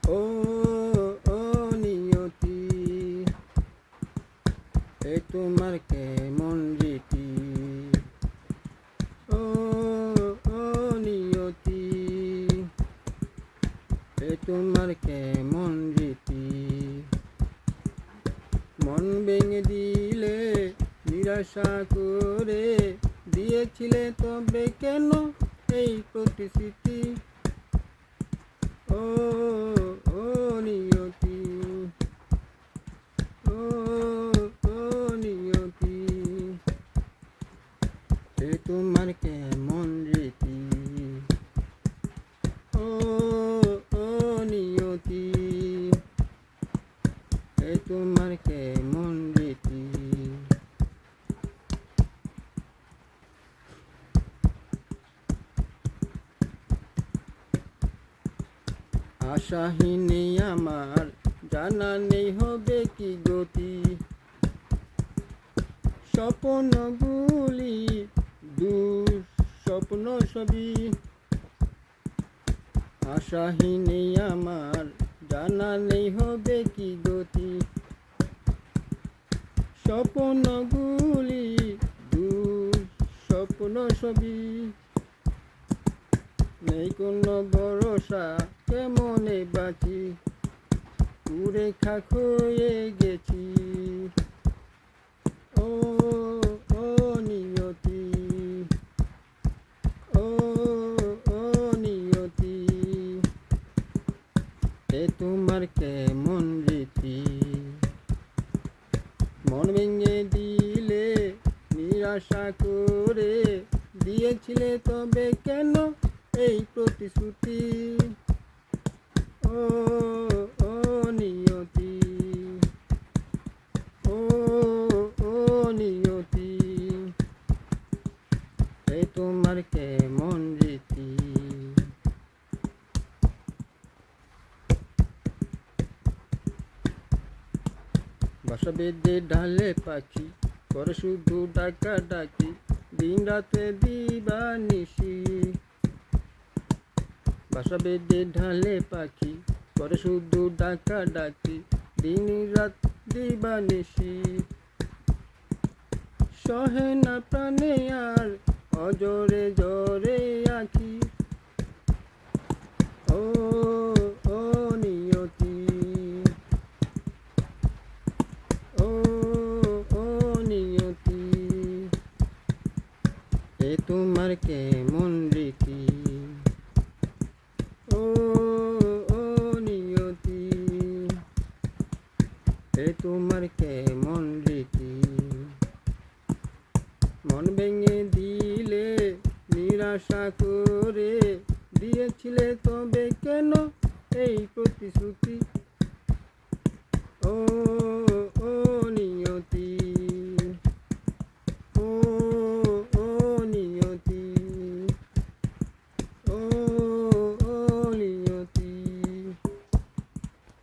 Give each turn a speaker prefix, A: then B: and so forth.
A: ও ও নিয়তি, এ তোমার কেমন রীতি। ও ও নিয়তি, এ তোমার কেমন রীতি। মন ভেঙে দিলে নিরাশা করে, দিয়েছিলে তবে কেন এই প্রতিশ্রুতি। ও ও নিয়তি, ও ও নিয়তি, এ তোমার কেমন রীতি। ও ও নিয়তি, এ তোমার কেমন রীতি। আশাহীন আমার, জানা নেই হবে কি গতি। স্বপ্নগুলি দুঃস্বপ্ন সবই। আশাহীন আমার, জানা নেই হবে কি গতি। স্বপ্নগুলি দুঃস্বপ্ন সবই। নেই কোনো ভরসা, কেমনে বাঁচি, পুরে খাক হয়ে গেছি। ও ও নিয়তি, ও ও নিয়তি, এ তোমার কেমন রীতি। মন ভেঙে দিলে নিরাশা করে, দিয়েছিলে তবে কেন এই প্রতিশ্রুতি। ও ও নিয়তি, ও ও নিয়তি, এ তোমার কেমন রীতি। বাসা বেঁধে ঢালে পাখি, করে শুধু ডাকা ডাকি, দিন রাতে দিবানিশি। বাসা বেঁধে ঢালে পাখি, করে শুধু ডাকা ডাকি, দিন রাত দিবানিশি। সহে না প্রাণে আর, অজরে জরে আঁখি। ও ও নিয়তি, ও ও নিয়তি, এ তোমার কেমন রীতি। ও ও নিয়তি, এ তোমার কেমন রীতি। মন ভেঙে দিলে নিরাশা করে, দিয়েছিলে তবে কেন এই প্রতিশ্রুতি। ও